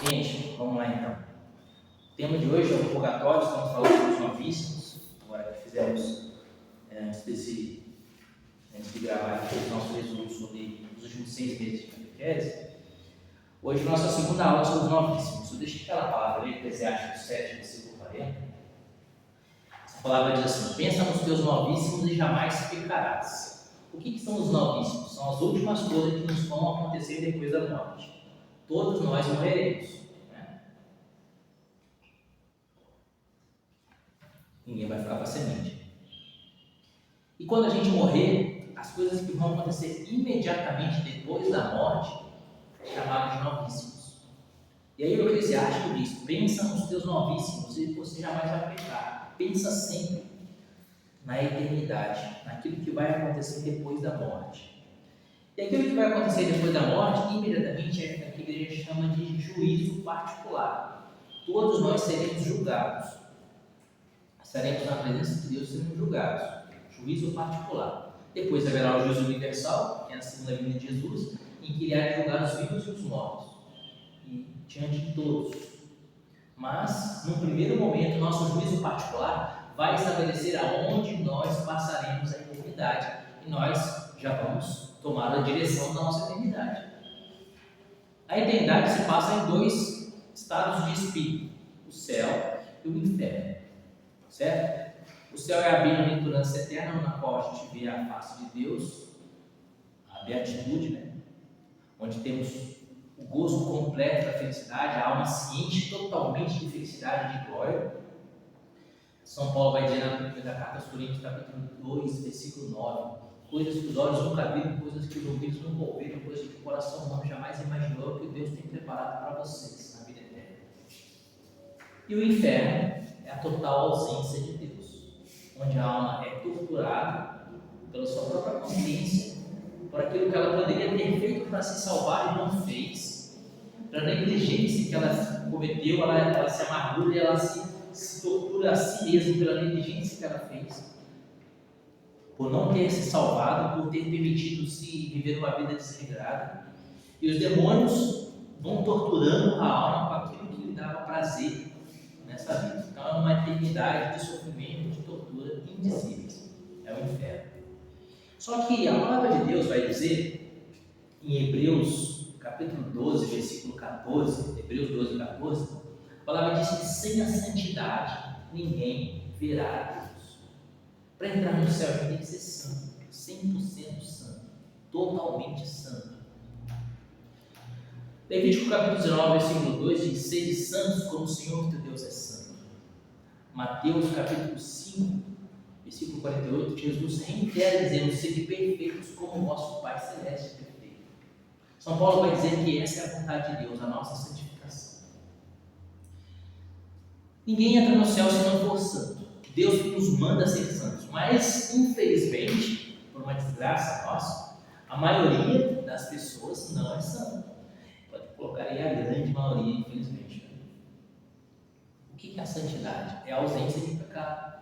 Gente, vamos lá então. O tema de hoje é o purgatório, estamos falando sobre os novíssimos. Agora que fizemos, antes de gravar aqui, o nosso resumo sobre os últimos 6 meses de catequese. Hoje, nossa segunda aula sobre os novíssimos. Eu deixei aquela palavra ali, Eclesiastes 7, versículo 40. Essa palavra diz assim: pensa nos teus novíssimos e jamais pecarás. O que são os novíssimos? São as últimas coisas que nos vão acontecer depois da morte. Todos nós morreremos. Né? Ninguém vai ficar para semente. E quando a gente morrer, as coisas que vão acontecer imediatamente depois da morte é chamado de novíssimos. E aí o Eclesiástico diz: pensa nos teus novíssimos e você jamais vai pecar. Pensa sempre na eternidade, naquilo que vai acontecer depois da morte. E aquilo que vai acontecer depois da morte, imediatamente, é o que a igreja chama de juízo particular. Todos nós seremos julgados. Estaremos na presença de Deus e seremos julgados. Juízo particular. Depois haverá o juízo universal, que é a segunda vinda de Jesus, em que ele há de julgar os vivos e os mortos. E diante de todos. Mas, no primeiro momento, nosso juízo particular vai estabelecer aonde nós passaremos a eternidade. E nós já vamos tomar a direção da nossa eternidade. A eternidade se passa em 2 estados de espírito: o céu e o inferno. Certo? O céu é a bem-aventurança eterna, na qual a gente vê a face de Deus, a beatitude, né? Onde temos o gozo completo da felicidade, a alma se enche totalmente de felicidade e de glória. São Paulo vai dizer na primeira carta aos Coríntios, capítulo 2, versículo 9: coisas que os olhos nunca viram, coisas que os ouvidos nunca ouviram, coisas que o coração humano jamais imaginou, que Deus tem preparado para vocês na vida eterna. E o inferno é a total ausência de Deus, onde a alma é torturada pela sua própria consciência, por aquilo que ela poderia ter feito para se salvar e não fez, pela negligência que ela cometeu, ela se amargura e ela se tortura a si mesma pela negligência que ela fez, por não ter se salvado, por ter permitido se viver uma vida desregrada. E os demônios vão torturando a alma com aquilo que lhe dava prazer nessa vida. Então é uma eternidade de sofrimento, de tortura indizíveis. É o inferno. Só que a palavra de Deus vai dizer em Hebreus capítulo 12, versículo 14, Hebreus 12, 14, a palavra diz que sem a santidade ninguém verá a Deus. Para entrar no céu, a gente tem que ser santo, 100% santo, totalmente santo. Levítico capítulo 19, versículo 2 diz: sede santos como o Senhor teu Deus é santo. Mateus capítulo 5, versículo 48, Jesus reitera dizendo: sede perfeitos como o vosso Pai Celeste é perfeito. São Paulo vai dizer que essa é a vontade de Deus, a nossa santificação. Ninguém entra no céu se não for santo. Deus nos manda ser santos, mas infelizmente, por uma desgraça nossa, a maioria das pessoas não é santa. Pode colocar aí a grande maioria, infelizmente. O que é a santidade? É a ausência de pecado.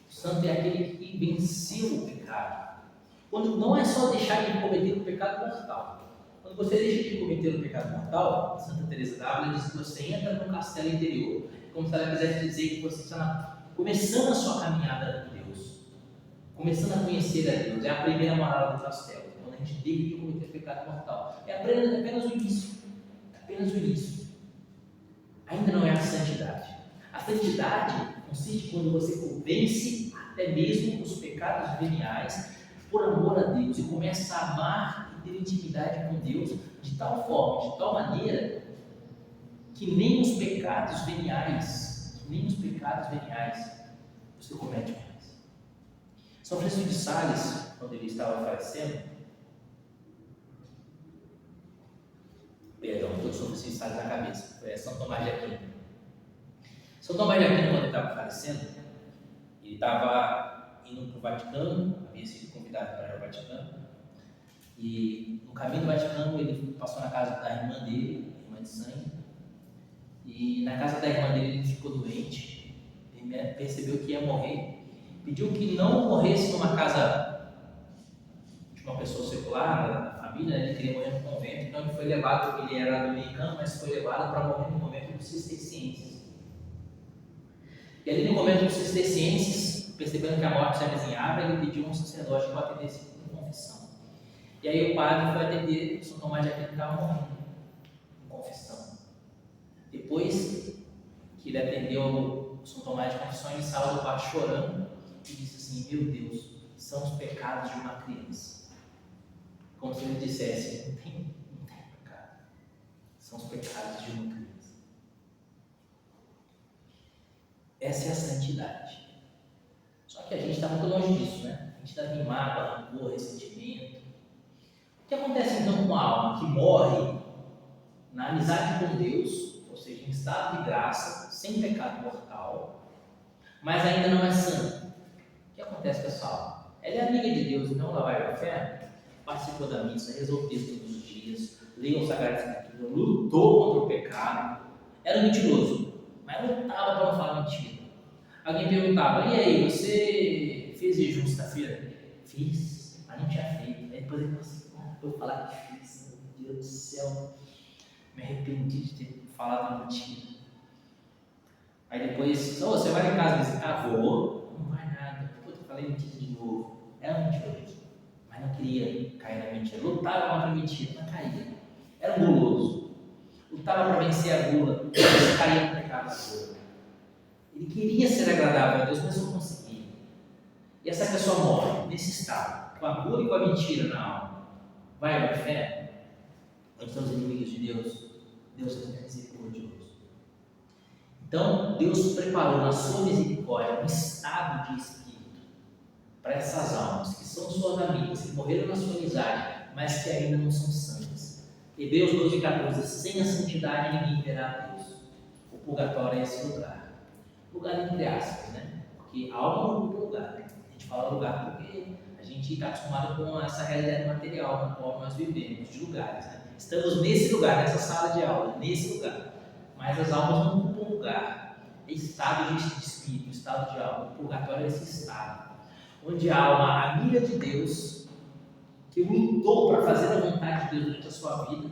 O santo é aquele que venceu o pecado. Quando não é só deixar de cometer o pecado mortal. Quando você deixa de cometer o pecado mortal, Santa Teresa d'Ávila diz que você entra no castelo interior, como se ela quisesse dizer que você está começando a sua caminhada com Deus, começando a conhecer a Deus. É a primeira morada do castelo, quando a gente deixa de cometer o pecado mortal. É apenas o início. Apenas o início. Ainda não é a santidade. A santidade consiste quando você vence até mesmo os pecados veniais por amor a Deus e começa a amar e ter intimidade com Deus de tal forma, de tal maneira, que nem os pecados veniais você comete mais. São Francisco de Sales, quando ele estava falecendo, perdão, estou com São Francisco de Sales na cabeça, foi São Tomás de Aquino. São Tomás de Aquino, quando ele estava falecendo, ele estava indo para o Vaticano, havia sido convidado para ir ao Vaticano, e no caminho do Vaticano ele passou na casa da irmã dele, irmã de sangue, e na casa da irmã dele ele ficou doente, ele percebeu que ia morrer, pediu que não morresse numa casa de uma pessoa secular, da família, né? Ele queria morrer no convento, então ele foi levado, ele era dominicano, mas foi levado para morrer no convento dos cistercienses. E ali no convento dos cistercienses, percebendo que a morte se avizinhava, ele pediu um sacerdote que o atendesse em confissão. E aí o padre foi atender São Tomás de Aquino, que estava morrendo em confissão. Depois que ele atendeu São Tomás de confissão, ele saiu do quarto chorando e disse assim: meu Deus, são os pecados de uma criança. Como se ele dissesse: não tem pecado, são os pecados de uma criança. Essa é a santidade. Só que a gente está muito longe disso, né? A gente ainda tem mágoa, rancor, ressentimento. O que acontece então com a alma que morre na amizade com Deus, ou seja, em estado de graça, sem pecado mortal, mas ainda não é santa? O que acontece com essa alma? Ela é amiga de Deus, então ela vai ao inferno, participou da missa, rezou o texto todos os dias, leu o Sagrado Escritura, lutou contra o pecado, era mentiroso, mas lutava para não falar mentira. Alguém perguntava: e aí, você fez jejum sexta-feira? Fiz, mas não tinha feito. Aí depois ele falou assim: vou falar que fiz, meu Deus do céu, me arrependi de ter falado mentira. Aí depois: você vai em casa visitar? Vou. Não vai nada. Eu falei mentira de novo. Era mentiroso, mas não queria cair na mentira. Lutava contra a mentira, mas caía. Era um guloso. Lutava para vencer a gula, mas caía no pecado da gula. Ele queria ser agradável a Deus, mas não conseguia. E essa pessoa morre nesse estado, com a gula e com a mentira na alma. Vai ao inferno? Nós somos inimigos de Deus. Deus é misericordioso. Então, Deus preparou na sua misericórdia um estado de espírito para essas almas que são suas amigas, que morreram na sua amizade, mas que ainda não são santas. Hebreus 12:14: sem a santidade ninguém verá a Deus. O purgatório é esse lugar. Lugar entre aspas, né? Porque a alma não ocupa lugar. A gente fala lugar porque a gente está acostumado com essa realidade material na qual nós vivemos, de lugares, né? Estamos nesse lugar, nessa sala de aula, nesse lugar. Mas as almas não ocupam lugar. É estado de espírito, estado de alma. O purgatório é esse estado, onde a alma amiga de Deus, que lutou para fazer a vontade de Deus durante a sua vida,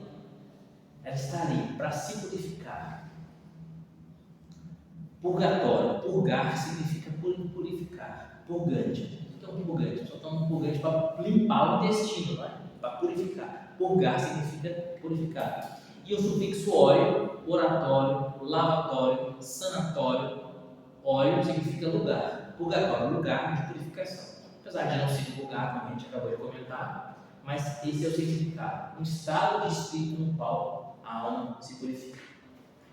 ela está ali para se purificar. Purgatório, purgar significa purificar, purgante. Então, purgante, só toma um purgante para limpar o intestino, não é? Para purificar. Purgar significa purificar. E o sufixo óleo, oratório, lavatório, sanatório. Óleo significa lugar. Purgatório, lugar de purificação. Apesar de não ser lugar, como a gente acabou de comentar, mas esse é o significado. Um estado de espírito no qual a alma se purifica.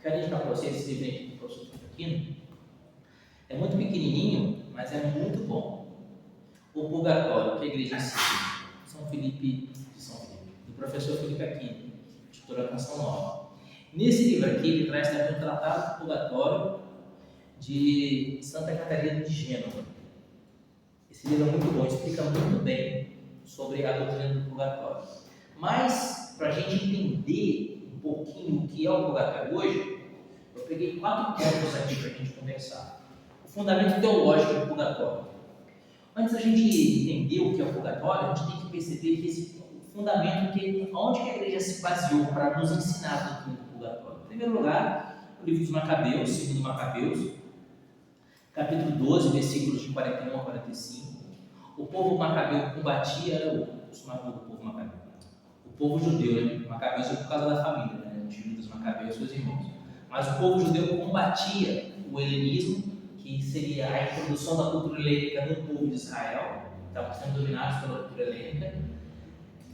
Quero indicar para vocês esse livro aqui do professor Aquino. É muito pequenininho, mas é muito bom. O Purgatório, que a igreja ensina, São Felipe, do professor Felipe Aquino, editora Canção Nova. Nesse livro aqui, ele traz também um tratado do Purgatório de Santa Catarina de Gênova. Esse livro é muito bom, explica muito bem sobre a doutrina do Purgatório. Mas, para a gente entender um pouquinho o que é o Purgatório hoje, eu peguei 4 pontos aqui para a gente conversar. O fundamento teológico do Purgatório. Antes da gente entender o que é o Purgatório, a gente tem que perceber que esse fundamento, onde que a igreja se baseou para nos ensinar a doutrina do Purgatório. Em primeiro lugar, o livro dos Macabeus, segundo Macabeus, capítulo 12, versículos de 41 a 45. O povo macabeu combatia, era o povo macabeu. O povo judeu, né? Macabeus é por causa da família, né? Os judeus macabeus, seus irmãos. Mas o povo judeu combatia o helenismo, que seria a introdução da cultura helênica no povo de Israel. Estavam sendo dominados pela cultura helênica,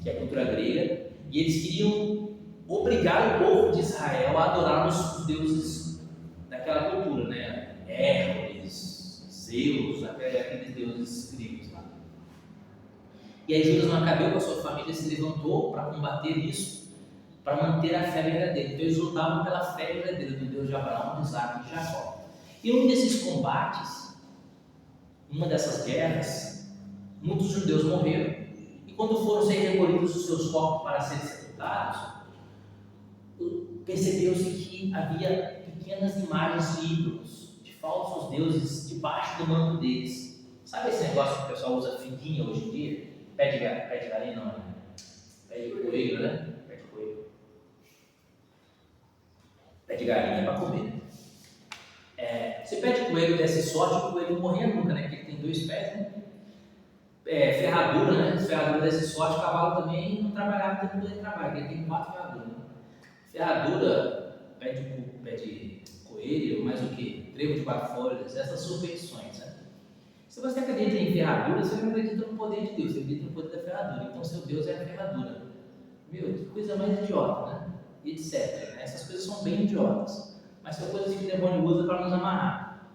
que é a cultura grega, e eles queriam obrigar o povo de Israel a adorar os deuses daquela cultura, né? Hércules, Zeus, aqueles deuses gregos lá. E aí Judas Macabeu com a sua família se levantou para combater isso, para manter a fé verdadeira. Então eles lutavam pela fé verdadeira do Deus de Abraão, de Isaac e de Jacó. E um desses combates, uma dessas guerras, muitos judeus morreram. E quando foram ser recolhidos os seus corpos para serem sepultados, percebeu-se que havia pequenas imagens de ídolos, de falsos deuses, debaixo do manto deles. Sabe esse negócio que o pessoal usa figuinha hoje em dia? Pé de galinha não, né? Pé de coelho, né? Pé de coelho. Pé de galinha para comer. Se pé de coelho desse sorte, o coelho não morria nunca, né? Porque ele tem 2 pés, né? Ferradura, né? Se ferradura desse sorte, o cavalo também não trabalhava tanto de trabalho, porque ele tem 4 ferraduras. Né? Ferradura, pé de coelho, mais o que? Trevo de 4 folhas, essas superstições, né? Se você acredita em ferradura, você não acredita no poder de Deus, você acredita no poder da ferradura. Então, seu Deus é a ferradura. Meu, que coisa mais idiota, né? E etc. Né? Essas coisas são bem idiotas, mas são coisas que o demônio usa para nos amarrar.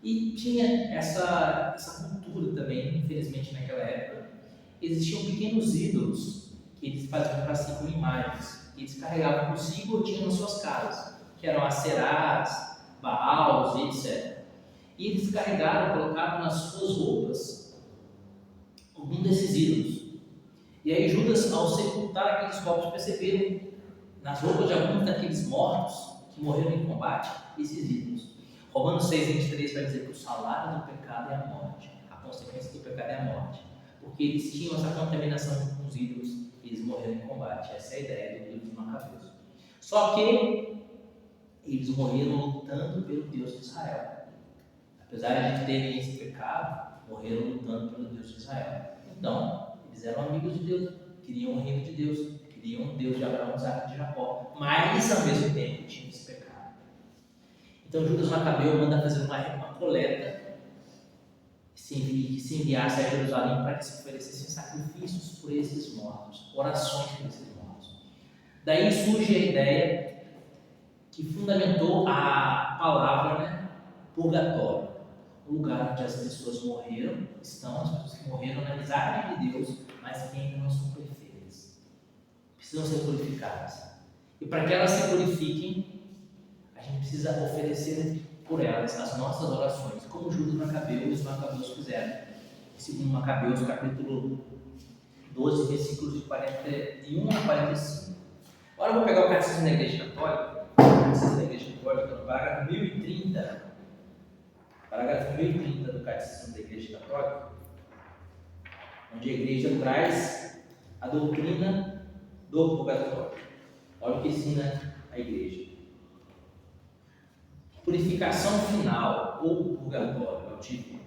E tinha essa cultura também, infelizmente naquela época, existiam pequenos ídolos que eles faziam para si com imagens, que eles carregavam consigo ou tinham nas suas casas, que eram Aserás, Baals, etc. E eles carregaram, colocavam nas suas roupas algum desses ídolos. E aí Judas, ao sepultar aqueles corpos, perceberam nas roupas de alguns daqueles mortos que morreram em combate, esses ídolos. Romanos 6,23 vai dizer que o salário do pecado é a morte, a consequência do pecado é a morte, porque eles tinham essa contaminação com os ídolos e eles morreram em combate. Essa é a ideia do livro de Macabeus. Só que eles morreram lutando pelo Deus de Israel. Apesar de terem esse pecado, morreram lutando pelo Deus de Israel. Então, eles eram amigos de Deus, queriam o reino de Deus, queriam o Deus de Abraão, Isaac e de Jacó, mas ao mesmo tempo tinham esse pecado. Então Judas Macabeu manda fazer uma coleta que se enviasse a Jerusalém para que se oferecessem sacrifícios por esses mortos, orações por esses mortos. Daí surge a ideia que fundamentou a palavra, né, purgatório, o lugar onde as pessoas morreram, estão as pessoas que morreram na amizade de Deus, mas que ainda não são perfeitas, precisam ser purificadas. E para que elas se purifiquem, a gente precisa oferecer por elas as nossas orações, como Judas Macabeu e os Macabeus fizeram. Segundo Macabeus, capítulo 12, versículos de 41 a 45. Agora eu vou pegar o Catecismo da Igreja Católica, no parágrafo 1030, do Catecismo da Igreja Católica, onde a Igreja traz a doutrina do purgatório. Olha o que ensina a Igreja. Purificação final, ou purgatório, é o título.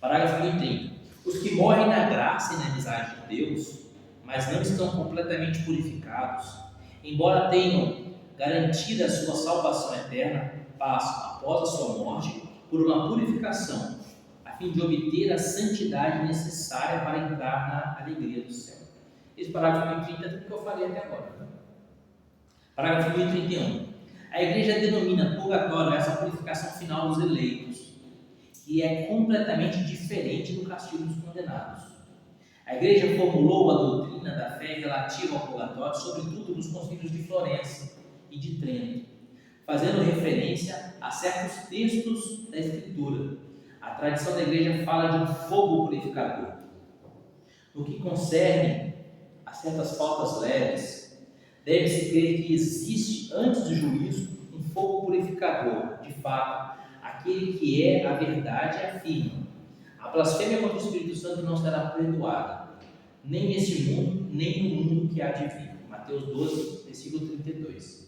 Parágrafo 1030. Os que morrem na graça e na amizade de Deus, mas não estão completamente purificados, embora tenham garantido a sua salvação eterna, passam, após a sua morte, por uma purificação, a fim de obter a santidade necessária para entrar na alegria do céu. Esse parágrafo 1030 é tudo que eu falei até agora. Parágrafo 1031. A Igreja denomina purgatório essa purificação final dos eleitos, que é completamente diferente do castigo dos condenados. A Igreja formulou a doutrina da fé relativa ao purgatório, sobretudo nos concílios de Florença e de Trento, fazendo referência a certos textos da Escritura. A tradição da Igreja fala de um fogo purificador. No que concerne a certas faltas leves, deve-se crer que existe, antes do juízo, um fogo purificador. De fato, aquele que é a verdade afirma: a blasfêmia contra o Espírito Santo não será perdoada, nem neste mundo, nem no mundo que há de vir. Mateus 12, versículo 32.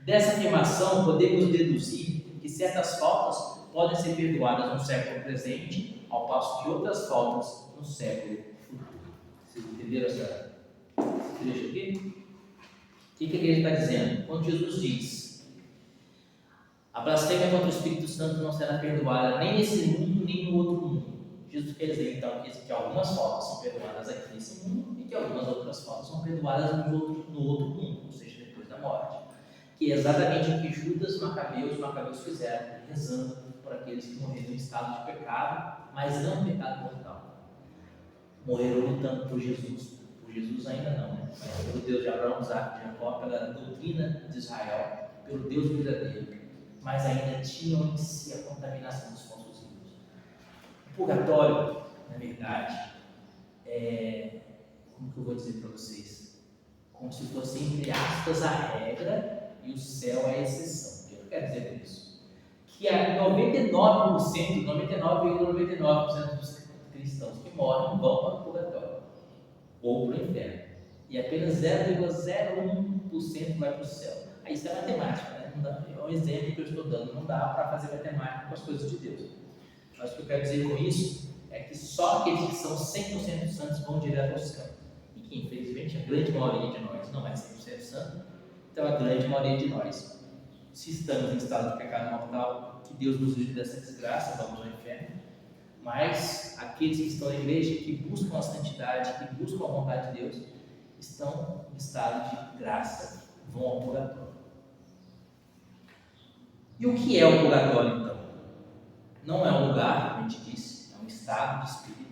Dessa afirmação, podemos deduzir que certas faltas podem ser perdoadas no século presente, ao passo que outras faltas no século futuro. Vocês entenderam esse trecho aqui? O que a igreja está dizendo? Quando Jesus diz: a blasfêmia contra o Espírito Santo não será perdoada nem nesse mundo, nem no outro mundo. Jesus quer dizer, então, que algumas faltas são perdoadas aqui nesse mundo e que algumas outras faltas são perdoadas no outro mundo, ou seja, depois da morte. Que é exatamente o que Judas Macabeu e os Macabeus fizeram, rezando por aqueles que morreram em estado de pecado, mas não pecado mortal. Morreram lutando por Jesus. Jesus ainda não, né? Mas pelo Deus de Abraão, Isaac e Jacó, pela doutrina de Israel, pelo Deus verdadeiro, mas ainda tinham em si a contaminação dos falsos ídolos. O purgatório, na verdade, como que eu vou dizer para vocês? Como se fosse, entre aspas, a regra e o céu a exceção. O que eu quero dizer com isso? Que a 99,99% dos cristãos que morrem vão para o purgatório ou para o inferno. e apenas 0,01% vai para o céu. Aí isso é matemática, né? Não dá, é um exemplo que eu estou dando, não dá para fazer matemática com as coisas de Deus. Mas o que eu quero dizer com isso é que só aqueles que são 100% santos vão direto ao céu. E que, infelizmente, a grande maioria de nós não é 100% santo, então a grande maioria de nós, se estamos em estado de pecado mortal, que Deus nos livre dessa desgraça, vamos ao inferno. Mas aqueles que estão na igreja, que buscam a santidade, que buscam a vontade de Deus, estão em estado de graça, vão ao purgatório. E o que é o purgatório, então? Não é um lugar, como a gente disse, é um estado de espírito,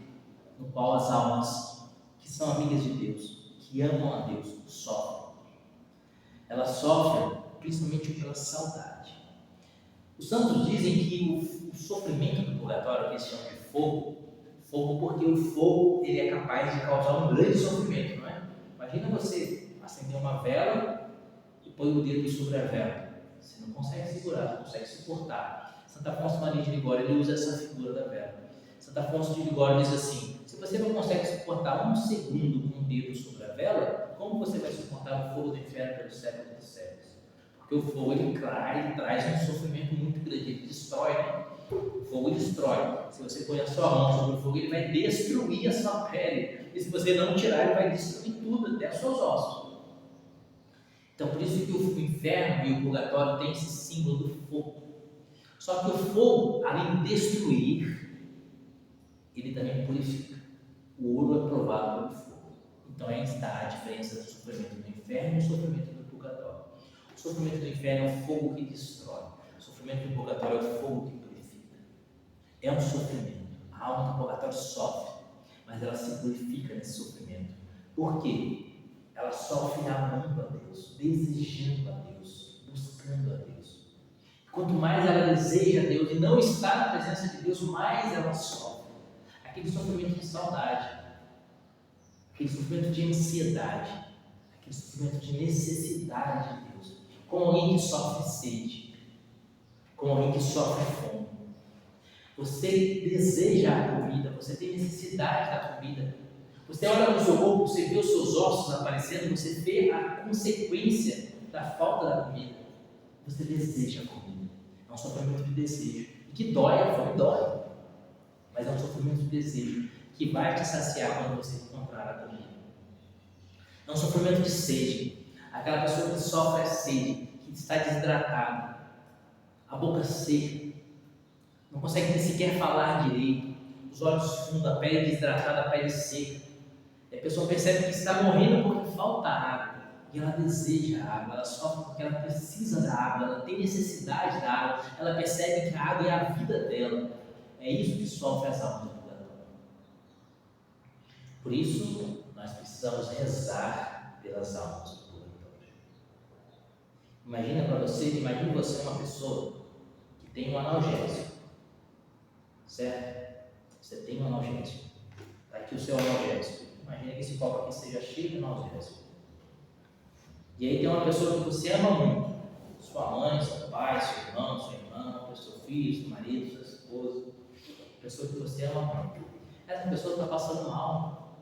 no qual as almas que são amigas de Deus, que amam a Deus, sofrem. Elas sofrem principalmente pela saudade. Os santos dizem que o sofrimento do purgatório, que eles chamam de fogo porque o fogo ele é capaz de causar um grande sofrimento, não é? Imagina você acender uma vela e pôr o dedo sobre a vela. Você não consegue segurar, não consegue suportar. Santo Afonso Maria de Ligório, ele usa essa figura da vela. Santo Afonso de Ligório diz assim: se você não consegue suportar um segundo com o dedo sobre a vela, como você vai suportar o fogo do inferno pelos séculos dos séculos? Porque o fogo ele traz um sofrimento muito grande, ele destrói, né? O fogo destrói. Se você põe a sua mão sobre o fogo, ele vai destruir a sua pele. E se você não tirar, ele vai destruir tudo, até os seus ossos. Então, por isso que o inferno e o purgatório têm esse símbolo do fogo. Só que o fogo, além de destruir, ele também purifica. O ouro é provado pelo fogo. Então, aí está a diferença do sofrimento do inferno e do sofrimento do purgatório. O sofrimento do inferno é o fogo que destrói. O sofrimento do purgatório é o fogo que purifica. É um sofrimento. A alma do purgatório sofre, mas ela se purifica nesse sofrimento. Por quê? Ela sofre amando a Deus, desejando a Deus, buscando a Deus. Quanto mais ela deseja a Deus e não está na presença de Deus, mais ela sofre. Aquele sofrimento de saudade, aquele sofrimento de ansiedade, aquele sofrimento de necessidade de Deus. Como alguém que sofre sede, como alguém que sofre fome. Você deseja a comida, você tem necessidade da comida. Você olha no seu corpo, você vê os seus ossos aparecendo, você vê a consequência da falta da comida. Você deseja a comida. É um sofrimento de desejo. E que dói, a fome dói. Mas é um sofrimento de desejo que vai te saciar quando você encontrar a comida. É um sofrimento de sede. Aquela pessoa que sofre a sede, que está desidratada, a boca seca, não consegue nem sequer falar direito, os olhos fundos, a pele desidratada, a pele seca. E a pessoa percebe que está morrendo porque falta água. E ela deseja a água, ela sofre porque ela precisa da água, ela tem necessidade da água, ela percebe que a água é a vida dela. É isso que sofre as almas do purgatório. Por isso, nós precisamos rezar pelas almas do purgatório. Imagine você uma pessoa que tem um analgésico, certo? Você tem um analgésico, está aqui o seu analgésico. Imagina que esse copo aqui seja cheio de analgésico. E aí tem uma pessoa que você ama muito, sua mãe, seu pai, seu irmão, sua irmã, seu filho, seu marido, sua esposa, pessoa que você ama muito. Essa pessoa está passando mal,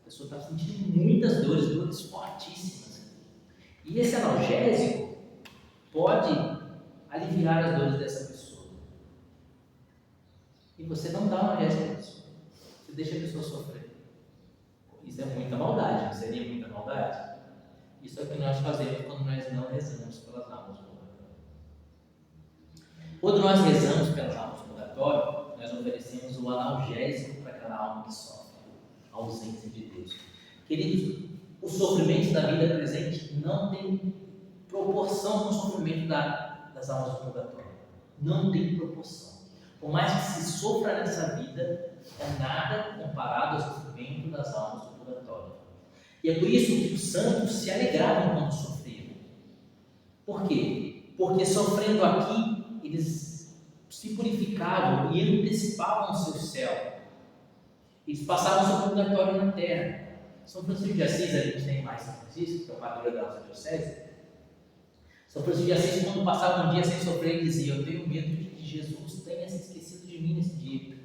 a pessoa está sentindo muitas dores fortíssimas. E esse analgésico pode aliviar as dores dessa pessoa. E você não dá analgésico para a pessoa, você deixa a pessoa sofrer. Isso é muita maldade, não seria muita maldade? Isso é o que nós fazemos quando nós não rezamos pelas almas do purgatório. Quando nós rezamos pelas almas do purgatório, nós oferecemos o analgésico para aquela alma que sofre a ausência de Deus. Queridos, o sofrimento da vida presente não tem proporção com o sofrimento das almas do purgatório. Não tem proporção. Por mais que se sofra nessa vida, é nada comparado ao sofrimento das almas do purgatório. E é por isso que os santos se alegravam quando sofriam. Por quê? Porque sofrendo aqui, eles se purificavam e antecipavam o seu céu. Eles passavam o seu purgatório na terra. São Francisco de Assis, a gente tem mais São Francisco, que é o padroeiro da nossa diocese. São Francisco de Assis, quando passava um dia sem sofrer, ele dizia: eu tenho medo de que Jesus tenha se esquecido de mim nesse dia.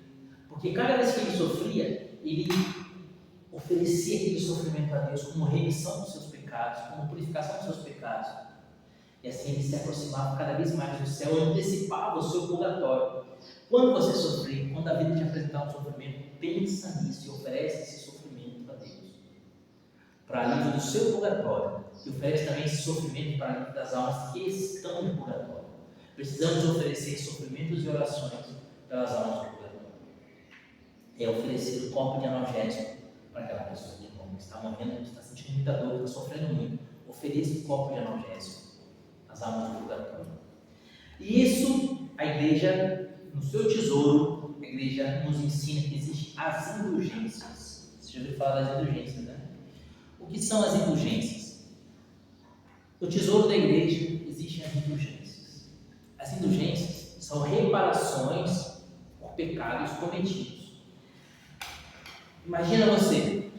Porque cada vez que ele sofria, o oferecer aquele sofrimento a Deus como remissão dos seus pecados, como purificação dos seus pecados. E assim ele se aproximava cada vez mais do céu, antecipava o seu purgatório. Quando você sofrer, quando a vida te apresentar um sofrimento, pensa nisso e oferece esse sofrimento a Deus, para alívio do seu purgatório, e oferece também esse sofrimento para alívio das almas que estão no purgatório. Precisamos oferecer sofrimentos e orações pelas almas do purgatório. É oferecer o copo de analgésico para aquela pessoa que está morrendo, que está sentindo muita dor, que está sofrendo muito. Ofereça o copo de analgésico às almas do purgatório. E isso, a igreja, no seu tesouro, a igreja nos ensina que existem as indulgências. Você já ouviu falar das indulgências, né? O que são as indulgências? No tesouro da igreja existem as indulgências. As indulgências são reparações por pecados cometidos. Imagina você,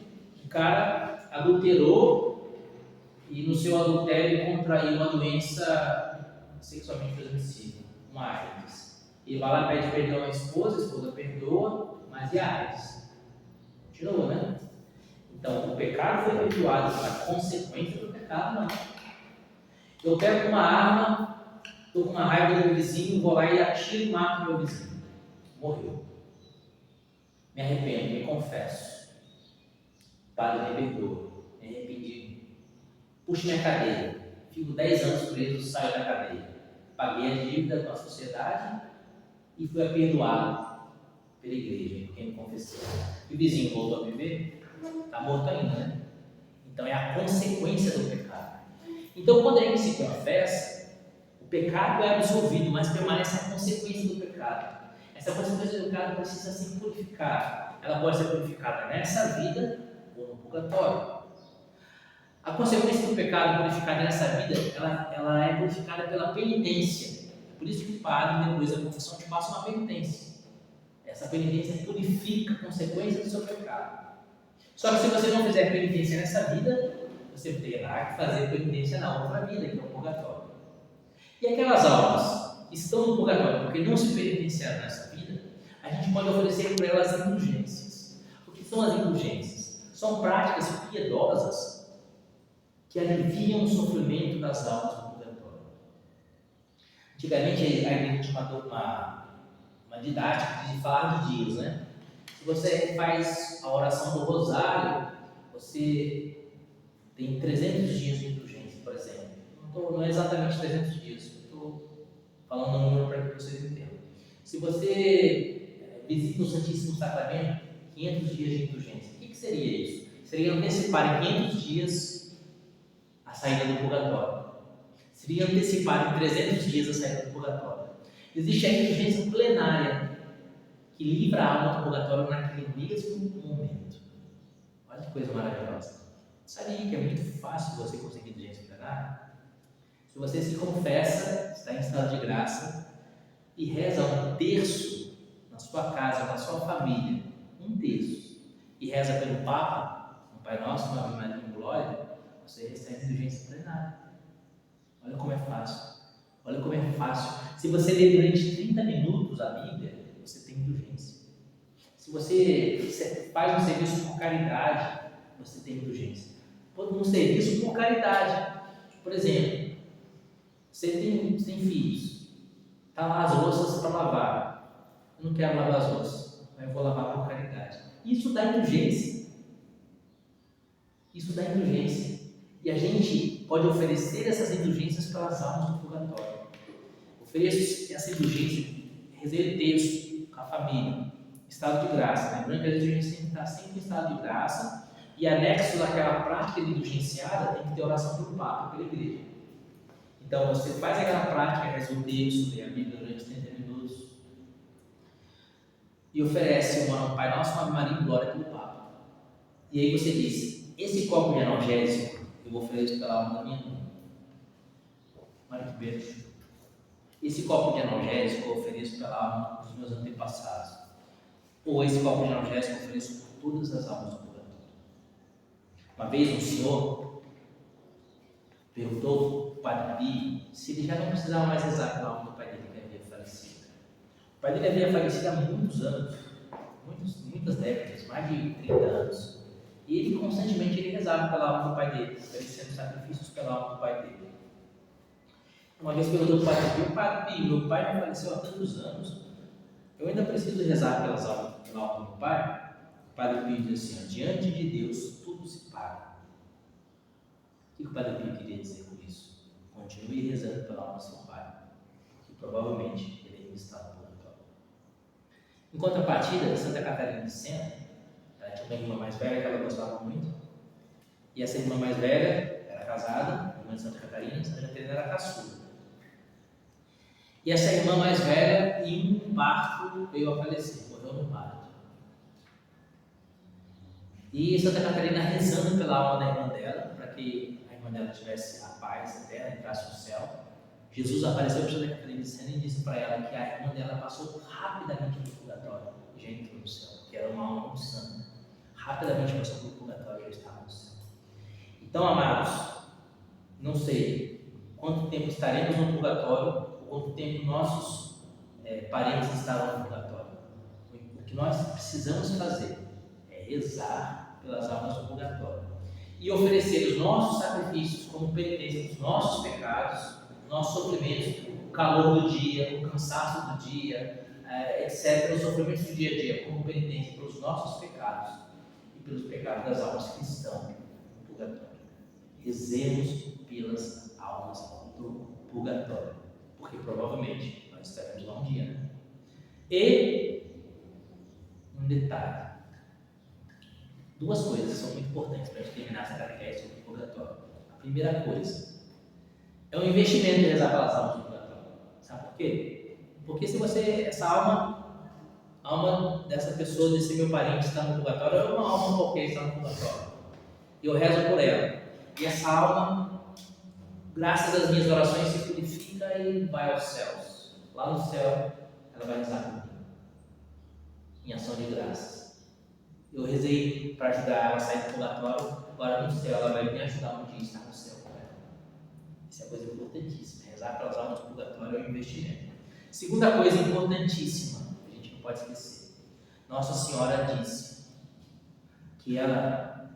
o cara adulterou e no seu adultério contraiu uma doença sexualmente transmissível, uma AIDS. Ele vai lá e pede perdão à esposa, a esposa perdoa, mas e a AIDS? Continuou, né? Então, o pecado foi perdoado, mas a consequência do pecado não. Eu pego uma arma, estou com uma raiva do meu vizinho, vou lá e atiro e mato meu vizinho. Morreu. Me arrependo, me confesso. Padre, me perdoa, me arrependi. Puxo minha cadeia, fico 10 anos preso, saio da cadeia. Paguei a dívida com a sociedade e fui perdoado pela igreja, porque me confessou. E o vizinho voltou a viver? Está morto ainda, né? Então é a consequência do pecado. Então quando a gente se confessa, o pecado é absolvido, mas permanece a consequência do pecado. Essa consequência do pecado precisa ser purificada. Ela pode ser purificada nessa vida ou no purgatório. A consequência do pecado purificada nessa vida, ela é purificada pela penitência. É por isso que o padre, depois da confissão, te passa uma penitência. Essa penitência purifica a consequência do seu pecado. Só que se você não fizer penitência nessa vida, você terá que fazer penitência na outra vida, que é o purgatório. E aquelas almas que estão no purgatório, porque não se penitenciaram nessa vida, a gente pode oferecer para elas indulgências. O que são as indulgências? São práticas piedosas que aliviam o sofrimento das almas do purgatório. Antigamente a igreja tinha uma didática de falar de dias, né? Se você faz a oração do rosário, você tem 300 dias de indulgência, por exemplo. Não é exatamente 300 dias, estou falando um número para que vocês entendam. Se você visita o Santíssimo Sacramento, 500 dias de indulgência. O que seria isso? Seria antecipar em 500 dias a saída do purgatório. Seria antecipar em 300 dias a saída do purgatório. Existe a indulgência plenária, que livra a alma do purgatório naquele mesmo momento. Olha que coisa maravilhosa. Sabia que é muito fácil você conseguir indulgência plenária? Se você se confessa, está em estado de graça, e reza um terço na sua casa, na sua família, um terço, e reza pelo Papa, um Pai Nosso, uma Ave Maria em Glória, você recebe indulgência plenária. Olha como é fácil. Olha como é fácil. Se você ler durante 30 minutos a Bíblia, você tem indulgência. Se você faz um serviço por caridade, você tem indulgência. Um serviço por caridade. Por exemplo, você tem filhos, está lá as louças para lavar. Eu não quero lavar as louças, mas eu vou lavar por caridade. Isso dá indulgência. Isso dá indulgência. E a gente pode oferecer essas indulgências pelas almas do purgatório. Ofereço essa indulgência, reserve texto com a família, estado de graça. Lembrando que a indulgência tem que estar sempre em estado de graça, e anexo daquela prática indulgenciada tem que ter oração pelo Papa, pela igreja. Então você faz aquela prática, reza o texto, lê a Bíblia durante 30 minutos e oferece um Pai Nosso, uma Ave Maria em Glória pelo Papa. E aí você diz: esse copo de analgésico eu vou oferecer pela alma da minha mãe. Olha que beijo. Esse copo de analgésico eu ofereço pela alma dos meus antepassados. Ou esse copo de analgésico eu ofereço por todas as almas do purgatório. Uma vez um senhor perguntou para o Padre Pio se ele já não precisava mais rezar pela alma do pai dele que havia falecido. O pai dele havia falecido há muitos anos, muitas décadas, mais de 30 anos. E ele constantemente rezava pela alma do pai dele, oferecendo sacrifícios pela alma do pai dele. Uma vez perguntou para o Padre Pio, meu pai me faleceu há tantos anos, eu ainda preciso rezar pela alma do meu pai? O Padre Pio diz assim, diante de Deus tudo se paga. O que o Padre Pio queria dizer com isso? Continue rezando pela alma do seu pai, que provavelmente ele ainda está no purgatório. Em contrapartida, Santa Catarina de Sena, ela tinha uma irmã mais velha que ela gostava muito, e essa irmã mais velha era casada, irmã de Santa Catarina era caçula. E essa irmã mais velha, em um parto, veio a falecer, morreu no parto. E Santa Catarina rezando pela alma da irmã dela, para que a irmã dela tivesse a paz eterna, entrasse no céu. Jesus apareceu para Santa Catarina de Sena e disse para ela que a irmã dela passou rapidamente pelo purgatório e já entrou no céu, que era uma alma muito santa. Rapidamente passou pelo purgatório e já estava no céu. Então, amados, não sei quanto tempo estaremos no purgatório, ou quanto tempo nossos parentes estarão no purgatório. O que nós precisamos fazer é rezar pelas almas do purgatório e oferecer os nossos sacrifícios como penitência dos nossos pecados, nossos sofrimentos, o calor do dia, o cansaço do dia, etc., os sofrimentos do dia a dia como penitência pelos nossos pecados e pelos pecados das almas que estão no purgatório. Rezemos pelas almas do purgatório, porque provavelmente nós estaremos lá um dia, né? E um detalhe, duas coisas são muito importantes para a gente terminar essa catequese sobre o purgatório. A primeira coisa é um investimento de rezar pelas almas do purgatório. Sabe por quê? Porque se essa alma dessa pessoa, desse meu parente que está no purgatório, é uma alma qualquer que está no purgatório, e eu rezo por ela, e essa alma, graças às minhas orações, se purifica e vai aos céus. Lá no céu, ela vai rezar comigo, em ação de graças. Eu rezei para ajudar ela a sair do purgatório, agora no céu ela vai me ajudar um dia a estar no céu com ela. Isso é coisa importantíssima. Rezar pelas almas do purgatório é um investimento. Segunda coisa importantíssima, que a gente não pode esquecer. Nossa Senhora disse que ela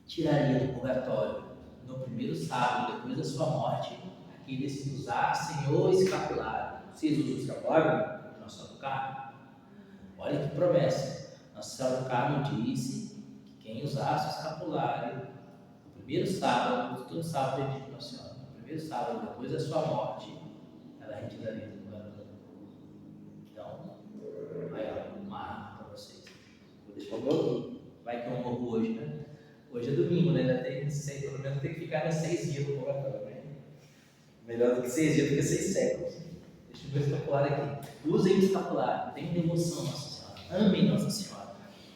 tiraria do purgatório, no primeiro sábado, depois da sua morte, aqueles que usassem o escapulário. Vocês usam o escapulário? Nossa Senhora do Carmo? Olha que promessa. Nossa Senhora do Carmo disse que quem usasse o escapulário, no primeiro sábado, todo sábado é dia de Nossa Senhora, no primeiro sábado, depois da sua morte, ela retiraria do purgatório. Então, aí ó, uma arma para vocês. Vou deixar o meu aqui. Vai que eu morro hoje, né? Hoje é domingo, né? Ainda tem 6, pelo menos tem que ficar 6 dias no purgatório, né? Melhor do que 6 dias do que 6 séculos. Deixa eu ver o escapulário aqui. Usem o escapulário, tenham devoção, Nossa Senhora. Amem Nossa Senhora.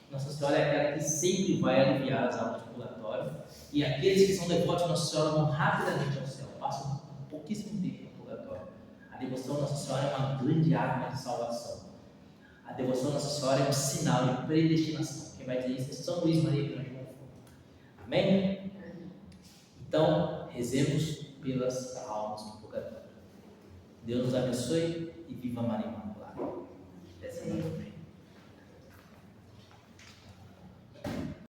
Nossa Senhora é aquela que sempre vai aliviar as almas do purgatório. E aqueles que são devotos de Nossa Senhora vão rapidamente ao céu, passam pouquíssimo tempo no purgatório. A devoção a Nossa Senhora é uma grande arma de salvação. A devoção a Nossa Senhora é um sinal de predestinação. Quem vai dizer isso é São Luís Maria Grande. Amém? Então, rezemos pelas almas do purgatório. Deus nos abençoe e viva Maria Imaculada.